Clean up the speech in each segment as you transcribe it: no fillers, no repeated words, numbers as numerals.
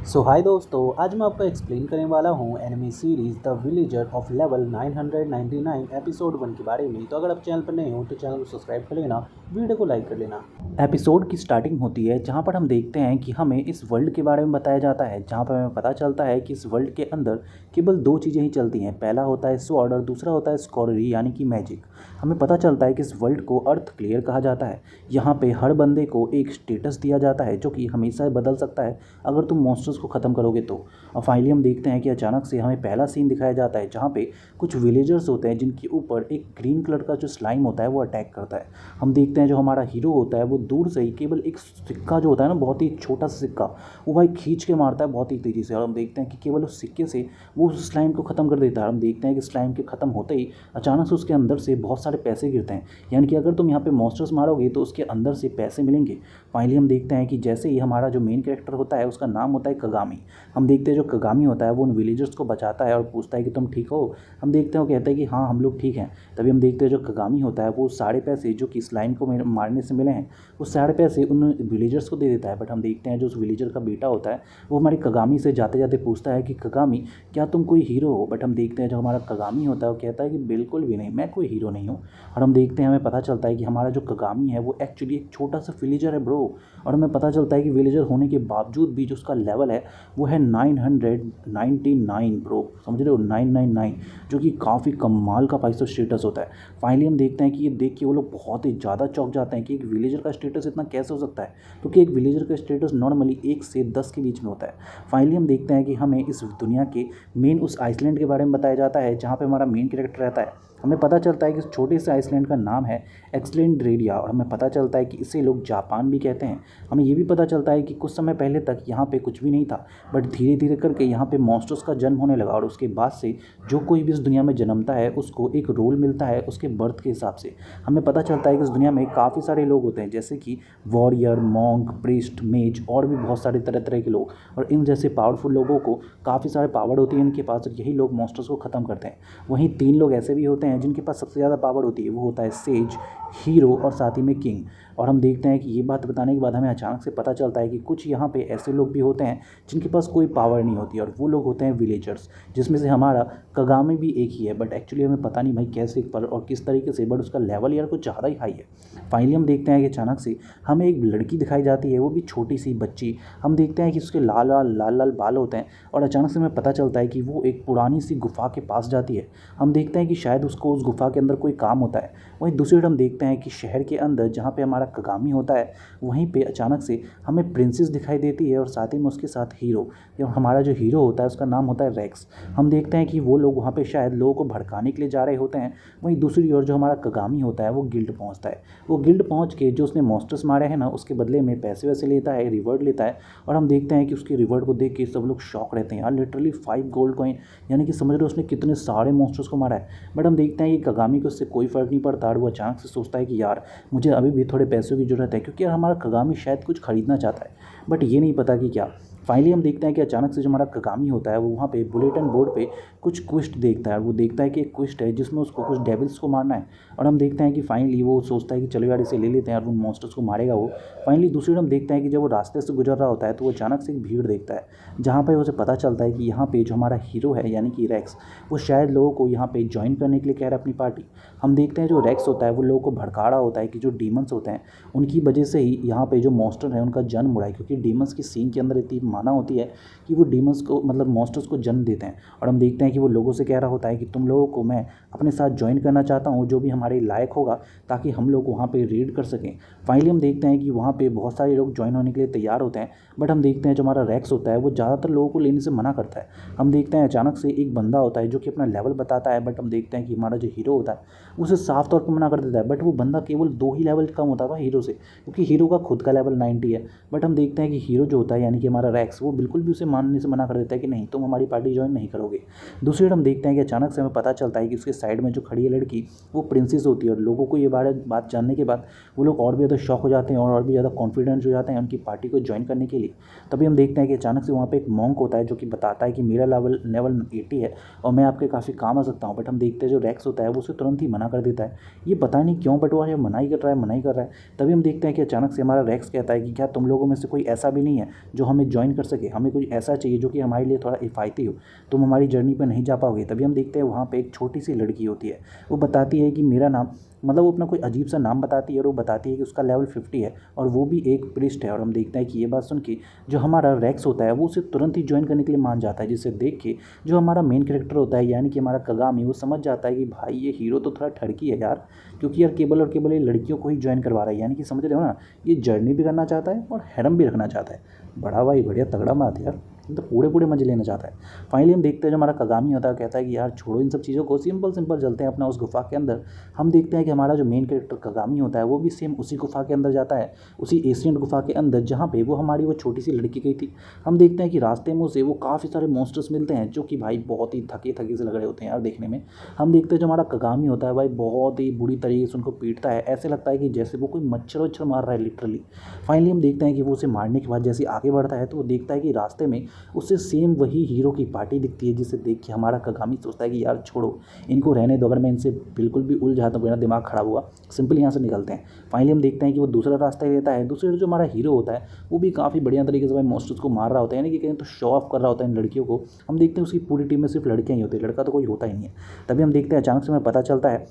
हाय दोस्तों, आज मैं आपको एक्सप्लेन करने वाला हूँ enemy series the villager of level 999 episode 1 के बारे में। तो अगर आप चैनल पर नए हो तो चैनल को सब्सक्राइब कर लेना, वीडियो को लाइक कर लेना। एपिसोड की स्टार्टिंग होती है जहाँ पर हम देखते हैं कि हमें इस वर्ल्ड के बारे में बताया जाता है, जहाँ पर हमें पता चलता है कि इस वर्ल्ड के अंदर केवल दो चीज़ें ही चलती हैं। पहला होता है स्वॉर्ड और दूसरा होता है स्कॉर्री यानी कि मैजिक। हमें पता चलता है कि इस वर्ल्ड को अर्थ क्लियर कहा जाता है। यहाँ पे हर बंदे को एक स्टेटस दिया जाता है जो कि हमेशा बदल सकता है अगर तुम मॉन्स्टर्स को ख़त्म करोगे तो। और फाइनली हम देखते हैं कि अचानक से हमें पहला सीन दिखाया जाता है जहाँ पे कुछ विलेजर्स होते हैं जिनके ऊपर एक ग्रीन कलर का जो स्लाइम होता है वो अटैक करता है। हम देखते हैं जो हमारा हीरो होता है वो दूर से ही केवल एक सिक्का जो होता है ना, बहुत ही छोटा सा सिक्का, वो भाई खींच के मारता है बहुत ही तेज़ी से। और हम देखते हैं कि केवल उस सिक्के से वो उस स्लाइम को ख़त्म कर देता है। हम देखते हैं कि स्लाइम के ख़त्म होते ही अचानक से उसके अंदर से बहुत सारे पैसे गिरते हैं, यानी कि अगर तुम यहाँ पे मॉन्स्टर्स मारोगे तो उसके अंदर से पैसे मिलेंगे। फाइनली हम देखते हैं कि जैसे ही हमारा जो मेन कैरेक्टर होता है उसका नाम होता है कगामी। हम देखते हैं जो कगामी होता है वो उन विलेजर्स को बचाता है और पूछता है कि तुम ठीक हो। हम देखते हैं वो कहता है कि हाँ हम लोग ठीक हैं। तभी हम देखते हैं जो कगामी होता है वो सारे पैसे जो कि स्लाइम को मारने से मिले हैं वो सारे पैसे उन विलेजर्स को दे देता है। बट हम देखते हैं जो उस विलेजर का बेटा होता है वो हमारे कगामी से जाते जाते पूछता है कि कगामी क्या तुम कोई हीरो हो। बट हम देखते हैं जो हमारा कगामी होता है वो कहता है कि बिल्कुल भी नहीं, मैं कोई हीरो नहीं हूँ। और हम देखते हैं हमें पता चलता है कि हमारा जो कगामी है वो एक्चुअली एक छोटा सा विलेजर है ब्रो। और हमें पता चलता है कि विलेजर होने के बावजूद भी जो उसका लेवल है वो है 999 ब्रो, समझ रहे हो, 999, जो कि काफ़ी कमाल का 500 स्टेटस होता है। फाइनली हम देखते हैं कि ये देख के वो लोग बहुत ही ज़्यादा चौंक जाते हैं कि एक विलेजर का स्टेटस इतना कैसे हो सकता है, क्योंकि एक विलेजर का स्टेटस नॉर्मली 1 से 10 के बीच में होता है। फाइनली हम देखते हैं कि हमें इस दुनिया के मेन उस आइसलैंड के बारे में बताया जाता है जहाँ पे हमारा मेन कैरेक्टर रहता है। हमें पता चलता है कि इस छोटे से आइसलैंड का नाम है एक्सलेंड्रेरिया और हमें पता चलता है कि इसे लोग जापान भी कहते हैं। हमें ये भी पता चलता है कि कुछ समय पहले तक यहाँ पे कुछ भी नहीं था, बट धीरे धीरे करके यहाँ पे मॉन्स्टर्स का जन्म होने लगा और उसके बाद से जो कोई भी इस दुनिया में जन्मता है उसको एक रोल मिलता है उसके बर्थ के हिसाब से। हमें पता चलता है कि इस दुनिया में काफ़ी सारे लोग होते हैं जैसे कि वॉरियर, मॉन्क, प्रीस्ट, मेज और भी बहुत सारे तरह तरह के लोग। और इन जैसे पावरफुल लोगों को काफ़ी सारे पावर होती है इनके पास, और यही लोग मॉन्स्टर्स को ख़त्म करते हैं। वहीं 3 लोग ऐसे भी होते हैं जिनके पास सबसे ज़्यादा पावर होती है, वो होता है सेज, हीरो और साथ ही में किंग। और हम देखते हैं कि ये बात बताने के बाद हमें अचानक से पता चलता है कि कुछ यहाँ पे ऐसे लोग भी होते हैं जिनके पास कोई पावर नहीं होती और वो लोग होते हैं विलेजर्स, जिसमें से हमारा कगामी भी एक ही है। बट एक्चुअली हमें पता नहीं भाई कैसे पर और किस तरीके से, बट उसका लेवल यार कुछ ज़्यादा ही हाई है। फाइनली हम देखते हैं कि अचानक से हमें एक लड़की दिखाई जाती है, वो भी छोटी सी बच्ची। हम देखते हैं कि उसके लाल लाल लाल लाल बाल होते हैं और अचानक से हमें पता चलता है कि वो एक पुरानी सी गुफा के पास जाती है। हम देखते हैं कि शायद उसको उस गुफा के अंदर कोई काम होता है। वहीं दूसरी ओर हम देखते हैं कि शहर के अंदर जहाँ पे हमारा कगामी होता है वहीं पे अचानक से हमें प्रिंसेस दिखाई देती है और साथ ही में उसके साथ हीरो। जो हमारा जो हीरो होता है उसका नाम होता है रेक्स। हम देखते हैं कि वो लोग वहाँ पे शायद लोगों को भड़काने के लिए जा रहे होते हैं। वहीं दूसरी ओर जो हमारा कगामी होता है वो गिल्ड पहुँचता है। वो गिल्ड पहुँच के जो उसने मॉन्स्टर्स मारे हैं ना उसके बदले में पैसे वैसे लेता है, रिवॉर्ड लेता है। और हम देखते हैं कि उसके रिवॉर्ड को देख के सब लोग शॉक रहते हैं यार, लिटरली 5 गोल्ड कॉइन, यानी कि समझ रहे हो उसने कितने सारे मॉन्स्टर्स को मारा है। बट हम देखते हैं कि कगामी को उससे कोई फ़र्क नहीं पड़ता और वो अचानक से सोचता है कि यार मुझे अभी भी थोड़े पैसों की ज़रूरत है, क्योंकि यार हमारा कगामी शायद कुछ खरीदना चाहता है, बट ये नहीं पता कि क्या। फाइनली हम देखते हैं कि अचानक से जो हमारा कगामी होता है वो वहाँ पे बुलेटिन बोर्ड पे कुछ क्विस्ट देखता है और वो देखता है कि एक क्विस्ट है जिसमें उसको कुछ डेविल्स को मारना है। और हम देखते हैं कि फाइनली वो सोचता है कि चलो यार इसे ले लेते हैं और उन मॉन्स्टर्स को मारेगा वो। फाइनली दूसरी ओर हम देखते हैं कि जब वो रास्ते से गुजर रहा होता है तो वो अचानक से एक भीड़ देखता है जहाँ पर उसे पता चलता है कि यहाँ पे जो हमारा हीरो है यानी कि रेक्स, वो शायद लोगों को यहाँ पे ज्वाइन करने के लिए कह रहा है अपनी पार्टी। हम देखते हैं जो रेक्स होता है वो लोगों को भड़का रहा होता है कि जो डीमंस होते हैं उनकी वजह से ही यहाँ पे जो मॉन्स्टर है उनका जन्म हो रहा है, क्योंकि डीमंस की सीन के अंदर इतनी माना होती है कि वो डीमंस को मतलब मॉन्स्टर्स को जन्म देते हैं। और हम देखते हैं कि वो लोगों से कह रहा होता है कि तुम लोगों को मैं अपने साथ ज्वाइन करना चाहता हूँ, जो भी हमारे लायक होगा, ताकि हम लोग वहाँ पे रेड कर सकें। फाइनली हम देखते हैं कि वहाँ पे बहुत सारे लोग ज्वाइन होने के लिए तैयार होते हैं। बट हम देखते हैं जो हमारा रेक्स होता है वो ज़्यादातर लोगों को लेने से मना करता है। हम देखते हैं अचानक से एक बंदा होता है जो कि अपना लेवल बताता है, बट हम देखते हैं कि हमारा जो हीरो होता है उसे साफ तौर पर मना कर देता है। बट वो बंदा केवल 2 ही लेवल कम होता है हीरो से, क्योंकि हीरो का खुद का लेवल 90 है। बट हम देखते हैं कि हीरो जो होता है यानी कि हमारा रैक्स, वो बिल्कुल भी उसे मानने से मना कर देता है कि नहीं तुम हमारी पार्टी ज्वाइन नहीं करोगे। दूसरी ओर हम देखते हैं कि अचानक से हमें पता चलता है कि उसके साइड में जो खड़ी है लड़की वो प्रिंसेस होती है। और लोगों को ये बात जानने के बाद वो लोग और भी ज़्यादा शॉक हो जाते हैं और भी ज़्यादा कॉन्फिडेंस हो जाते हैं उनकी पार्टी को ज्वाइन करने के लिए। तभी हम देखते हैं कि अचानक से वहाँ पर एक मॉन्क होता है जो कि बताता है कि मेरा लेवल लेवल 80 है और मैं आपके काफ़ी काम आ सकता हूँ। बट हम देखते हैं जो रैक्स होता है वो उसे तुरंत ही मना कर देता है। ये पता नहीं क्यों, बट वो मना ही कर रहा है, मना ही कर रहा है। तभी हम देखते हैं कि अचानक से हमारा रैक्स कहता है कि क्या तुम लोगों में से कोई ऐसा भी नहीं है जो हमें ज्वाइन कर सके, हमें कुछ ऐसा चाहिए जो कि हमारे लिए थोड़ा किफ़ायती हो, तुम हमारी जर्नी पर नहीं जा पाओगे। तभी हम देखते हैं वहाँ पे एक छोटी सी लड़की होती है, वो बताती है कि मेरा नाम, मतलब वो अपना कोई अजीब सा नाम बताती है और वो बताती है कि उसका लेवल 50 है और वो भी एक प्रिस्ट है। और हम देखते हैं कि ये बात सुन के जो हमारा रैक्स होता है वो उसे तुरंत ही ज्वाइन करने के लिए मान जाता है, जिसे देख के जो हमारा मेन कैरेक्टर होता है यानी कि हमारा कगामी, वो समझ जाता है कि भाई ये हीरो तो थोड़ा ठड़की है यार, क्योंकि यार केवल और केवल ये लड़कियों को ही ज्वाइन करवा रहा है, यानी कि समझ रहे हो ना, ये जर्नी भी करना चाहता है और हैरम भी रखना चाहता है। बड़ा भाई बढ़िया तगड़ा बात है यार, तो पूरे पूरे मजे लेना चाहता है। फाइनली हम देखते हैं जो हमारा कगामी होता है कहता है कि यार छोड़ो इन सब चीज़ों को, सिंपल सिंपल चलते हैं अपना उस गुफा के अंदर। हम देखते हैं कि हमारा जो मेन कैरेक्टर कगामी होता है वो भी सेम उसी गुफा के अंदर जाता है, उसी एशियन गुफा के अंदर जहाँ पे वो हमारी वो छोटी सी लड़की गई थी। हम देखते हैं कि रास्ते में उसे वो काफ़ी सारे मॉन्स्टर्स मिलते हैं जो कि भाई बहुत ही थके थके से लग रहे होते हैं यार देखने में। हम देखते हैं जो हमारा कगामी होता है भाई बहुत ही बुरी तरीके से उनको पीटता है, ऐसे लगता है कि जैसे वो कोई मच्छर वच्छर मार रहा है लिटरली। फाइनली हम देखते हैं कि वो उसे मारने के बाद जैसे आगे बढ़ता है तो वो देखता है कि रास्ते में उससे सेम वही हीरो की पार्टी दिखती है, जिसे देख के हमारा कगामी सोचता है कि यार छोड़ो इनको रहने दो, अगर मैं इनसे बिल्कुल भी उलझ जाता हूँ मेरा दिमाग खराब हुआ, सिंपल यहाँ से निकलते हैं। फाइनली हम देखते हैं कि वो दूसरा रास्ता लेता है। दूसरे जो हमारा हीरो होता है वो भी काफ़ी बढ़िया तरीके से भाई मॉन्स्टर्स को मार रहा होता है, यानी कि कहीं तो शो ऑफ कर रहा होता है इन लड़कियों को। हम देखते हैं उसकी पूरी टीम में सिर्फ लड़कियाँ ही होती है, लड़का तो कोई होता ही नहीं है। तभी हम देखते हैं अचानक से हमें पता चलता है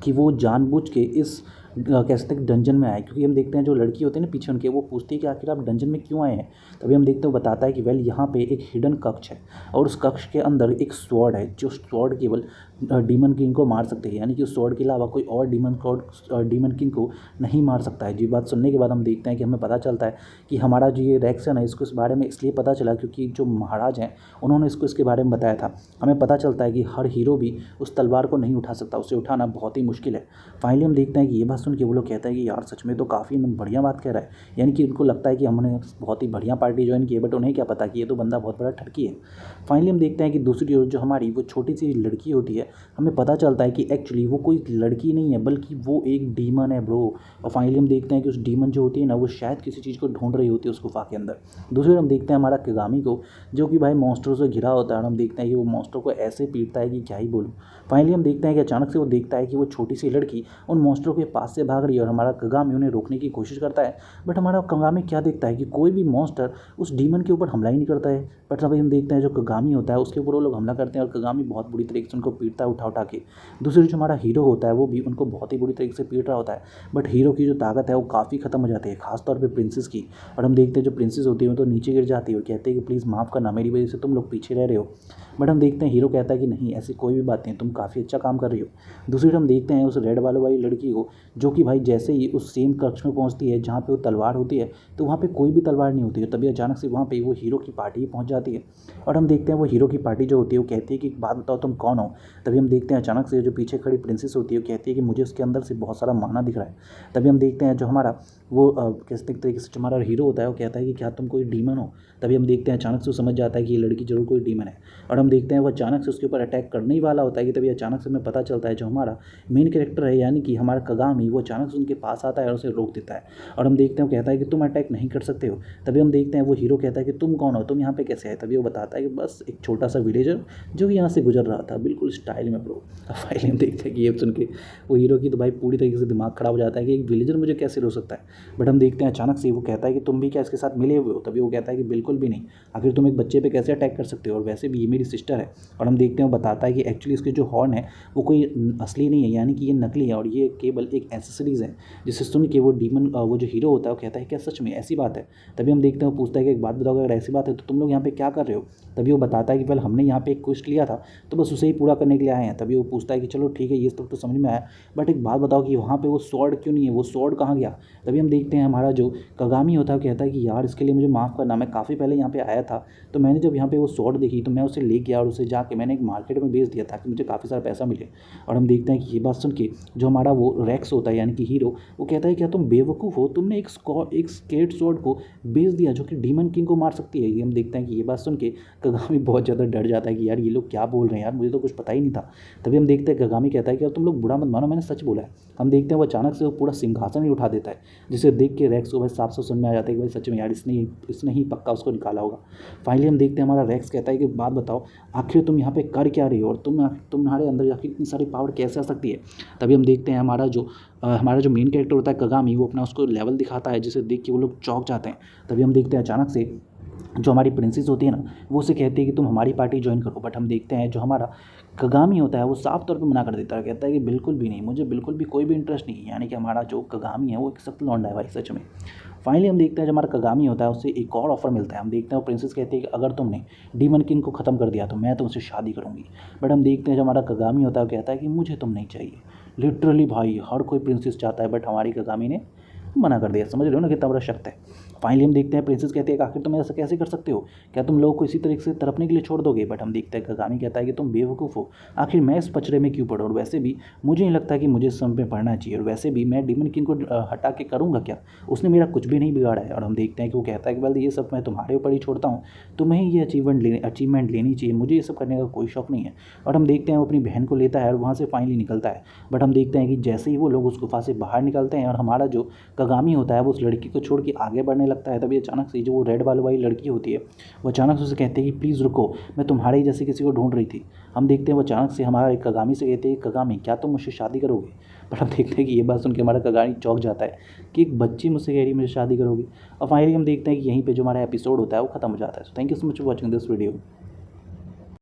कि वो जानबूझ के इस कह सकते हैं डंजन में आए, क्योंकि हम देखते हैं जो लड़की होती है ना पीछे उनके, वो पूछती है कि आखिर आप डंजन में क्यों आए हैं। तभी हम देखते हैं वो बताता है कि वेल यहाँ पे एक हिडन कक्ष है और उस कक्ष के अंदर एक स्वॉर्ड है, जो स्वॉर्ड केवल डीमन किंग को मार सकते हैं, यानी कि उस स्वॉर्ड के अलावा कोई और डीमन किंग को नहीं मार सकता है। जी बात सुनने के बाद हम देखते हैं कि हमें पता चलता है कि हमारा जो ये रैक्स है ना, इसको इस बारे में इसलिए पता चला क्योंकि जो महाराज हैं उन्होंने इसको इसके बारे में बताया था। हमें पता चलता है कि हर हीरो भी उस तलवार को नहीं उठा सकता, उसे उठाना बहुत ही मुश्किल है। फाइनली हम देखते हैं कि ये बात सुन के वो लोग कहते हैं कि यार सच में तो काफ़ी बढ़िया बात कह रहा है, यानी कि उनको लगता है कि हमने बहुत ही बढ़िया पार्टी ज्वाइन की है, बट उन्हें क्या पता कि ये तो बंदा बहुत बड़ा ठरकी है। फाइनली हम देखते हैं कि दूसरी ओर जो हमारी वो छोटी सी लड़की होती है, हमें पता चलता है कि एक्चुअली वो कोई लड़की नहीं है बल्कि वो एक डीमन है ब्रो। और फाइनली हम देखते हैं कि उस डीमन जो होती है ना वो शायद किसी चीज़ को ढूंढ रही होती है उस गुफा के अंदर। दूसरी ओर हम देखते हैं हमारा किगामी को, जो कि भाई मॉन्स्टरों से घिरा होता है, और हम देखते हैं कि वो मॉन्स्टर को ऐसे पीटता है कि क्या ही बोलूँ। फाइनली हम देखते हैं कि अचानक से वो देखता है कि वो छोटी सी लड़की उन मॉन्स्टरों के पास से भाग रही है और हमारा कगामी उन्हें रोकने की कोशिश करता है। बट हमारा कगामी क्या देखता है कि कोई भी मॉन्स्टर उस डीमन के ऊपर हमला ही नहीं करता है। बट तभी हम देखते हैं जो कगामी होता है उसके ऊपर वो लोग हमला करते हैं और कगामी बहुत बुरी तरीके से उनको पीटता है उठा उठा के। दूसरी जो हमारा हीरो होता है वो भी उनको बहुत ही बुरी तरीके से पीट रहा होता है, बट हीरो की जो ताकत है वो काफ़ी खत्म हो जाती है, खासतौर पर प्रिंसेस की। और हम देखते हैं जो प्रिंसेस होती है वो तो नीचे गिर जाती है और कहते हैं कि प्लीज़ माफ़ करना, मेरी वजह से तुम लोग पीछे रह रहे हो। बट हम देखते हैं हीरो कहता है कि नहीं ऐसी कोई भी बात नहीं, तुम काफ़ी अच्छा काम कर रही हो। दूसरी हम देखते हैं उस रेड वाली लड़की को, जो कि भाई जैसे ही उस सेम कक्ष में पहुंचती है जहाँ पे वो तलवार होती है तो वहाँ पे कोई भी तलवार नहीं होती है। तभी अचानक से वहाँ पे वो हीरो की पार्टी पहुँच जाती है और हम देखते हैं वो हीरो की पार्टी जो होती है वो कहती है कि एक बात बताओ तुम कौन हो। तभी हम देखते हैं अचानक से जो पीछे खड़ी प्रिंसेस होती है वो कहती है कि मुझे उसके अंदर से बहुत सारा माना दिख रहा है। तभी हम देखते हैं जो हमारा वो किस तरीके से जो हमारा हीरो होता है वो कहता है कि क्या तुम कोई डीमन हो। तभी हम देखते हैं अचानक से वो समझ जाता है कि ये लड़की जरूर कोई डीमन है और हम देखते हैं वो अचानक से उसके ऊपर अटैक करने ही वाला होता है कि तभी अचानक से हमें पता चलता है जो हमारा मेन कैरेक्टर है यानी कि हमारा कगामी, वो अचानक से उनके पास आता है और उसे रोक देता है। और हम देखते हैं वो कहता है कि तुम अटैक नहीं कर सकते हो। तभी हम देखते हैं वो हीरो कहता है कि तुम कौन हो, तुम यहाँ पे कैसे आए। तभी वो बताता है कि बस एक छोटा सा विलेजर जो यहाँ से गुजर रहा था, बिल्कुल स्टाइल में ब्रो। फाइनली हम देखते हैं कि ये सुन के वो हीरो की तो भाई पूरी तरीके से दिमाग खराब हो जाता है कि एक विलेजर मुझे कैसे रोक सकता है। बट हम देखते हैं अचानक से वो कहता है कि तुम भी क्या इसके साथ मिले हुए हो। तभी वो कहता है कि बिल्कुल भी नहीं, आखिर तुम एक बच्चे पे कैसे अटैक कर सकते हो, और वैसे भी ये मेरी सिस्टर है। और हम देखते हैं वो बताता है कि एक्चुअली इसके जो हॉर्न है वो कोई असली नहीं है, यानी कि ये नकली है और ये केवल एक एसेसरीज़ है। जिसे सुन के वो डीमन वो जो हीरो होता है वो कहता है क्या सच में ऐसी बात है। तभी हम देखते हैं वो पूछता है कि एक बात बताओ अगर ऐसी बात है तो तुम लोग यहाँ पे क्या कर रहे हो। तभी वो बताता है कि वेल हमने यहाँ पे एक क्वेस्ट लिया था तो बस उसे ही पूरा करने के लिए आए हैं। तभी वो पूछता है कि चलो ठीक है ये सब तो समझ में आया, बट एक बात बताओ कि वहाँ पे वो स्वॉर्ड क्यों नहीं है, वो स्वॉर्ड कहाँ गया। तभी हम देखते हैं हमारा जो कगामी होता है कहता है कि यार इसके लिए मुझे माफ़ करना, मैं काफ़ी पहले यहाँ पे आया था तो मैंने जब यहाँ पे वो स्वॉर्ड देखी तो मैं उसे ले गया और उसे जाके मैंने एक मार्केट में बेच दिया ताकि मुझे काफ़ी सारा पैसा मिले। और हम देखते हैं कि ये बात सुन के जो हमारा वो रैक्स होता है यानी कि हीरो, वो कहता है क्या तुम बेवकूफ़ हो, तुमने एक स्केट स्वॉर्ड को बेच दिया जो कि डीमन किंग को मार सकती है। ये हम देखते हैं कि ये बात सुन के कगामी बहुत ज़्यादा डर जाता है कि यार ये लोग क्या बोल रहे हैं यार, मुझे तो कुछ पता ही नहीं था। तभी हम देखते हैं कगामी कहता है कि यार तुम लोग बुरा मत मानो, मैंने सच बोला है। हम देखते हैं वो अचानक से वो पूरा सिंहासन ही उठा देता है, जिसे देख के रैक्स को भाई साफ साफ समझ में आ जाता है कि भाई सच में यार इसने ही पक्का उसको निकाला होगा। फाइनली हम देखते हैं हमारा रैक्स कहता है कि बात बताओ आखिर तुम यहाँ पे कर क्या रही हो और तुम्हारे अंदर जाकर इतनी सारी पावर कैसे आ सकती है। तभी हम देखते हैं हमारा जो मेन कैरेक्टर होता है कगामी, वो अपना उसको लेवल दिखाता है जिसे देख के वो लोग चौंक जाते हैं। तभी हम देखते हैं अचानक से जो हमारी प्रिंसेस होती है ना, वो उसे कहती है कि तुम हमारी पार्टी ज्वाइन करो। बट हम देखते हैं जो हमारा कगामी होता है वो साफ तौर पे मना कर देता है, कहता है कि बिल्कुल भी नहीं, मुझे बिल्कुल भी कोई भी इंटरेस्ट नहीं है। यानी कि हमारा जो कगामी है वो एक सख्त लौंडा है भाई सच में। फाइनली हम देखते हैं जो हमारा कगामी होता है उससे एक और ऑफर मिलता है। हम देखते हैं वो प्रिंसेस कहती है कि अगर तुमने डीमन किंग को ख़त्म कर दिया तो मैं तुमसे शादी करूँगी। बट हम देखते हैं जो हमारा कगामी होता है वो कहता है कि मुझे तुम नहीं चाहिए। लिटरली भाई हर कोई प्रिंसेस चाहता है, बट हमारी कगामी ने मना कर दिया। समझ रहे हो ना कितना बड़ा शक्ति है। फाइनली हम देखते हैं प्रिंसेस कहती है कि आखिर तुम ऐसा कैसे कर सकते हो, क्या तुम लोगों को इसी तरीके से तड़पने के लिए छोड़ दोगे। बट हम देखते हैं कगामी कहता है कि तुम बेवकूफ़ हो, आखिर मैं इस पचड़े में क्यों पढ़ूँ, और वैसे भी मुझे नहीं लगता कि मुझे इस समय पे पढ़ना चाहिए, और वैसे भी मैं डीमन किंग को हटा के करूँगा क्या, उसने मेरा कुछ भी नहीं बिगाड़ा है। और हम देखते हैं कि वो कहता है कि वेल ये सब मैं तुम्हारे ऊपर ही छोड़ता हूँ, तुम्हें ही ये अचीवमेंट लेनी चाहिए, मुझे ये सब करने का कोई शौक नहीं है। और हम देखते हैं वो अपनी बहन को लेता है और वहाँ से फाइनली निकलता है। बट हम देखते हैं कि जैसे ही वो लोग उस गुफा से बाहर निकलते हैं और हमारा जो कगामी होता है वो उस लड़की को छोड़ के आगे बढ़ने लगता है, तभी अचानक से जो वो रेड बाल वाली लड़की होती है वो अचानक से उसे कहती है कि प्लीज़ रुको, मैं तुम्हारे ही जैसे किसी को ढूंढ रही थी। हम देखते हैं वो अचानक से हमारे कगामी से कहते हैं कगामी क्या तुम मुझसे शादी करोगे। बट हम देखते हैं कि ये बात सुन के हमारा कगामी चौंक जाता है कि एक बच्ची मुझसे कह रही है मुझे शादी करोगी। और फाइनली हम देखते हैं कि यहीं पर जो हमारा एपिसोड होता है वो खत्म हो जाता है। So thank you so much for watching this video.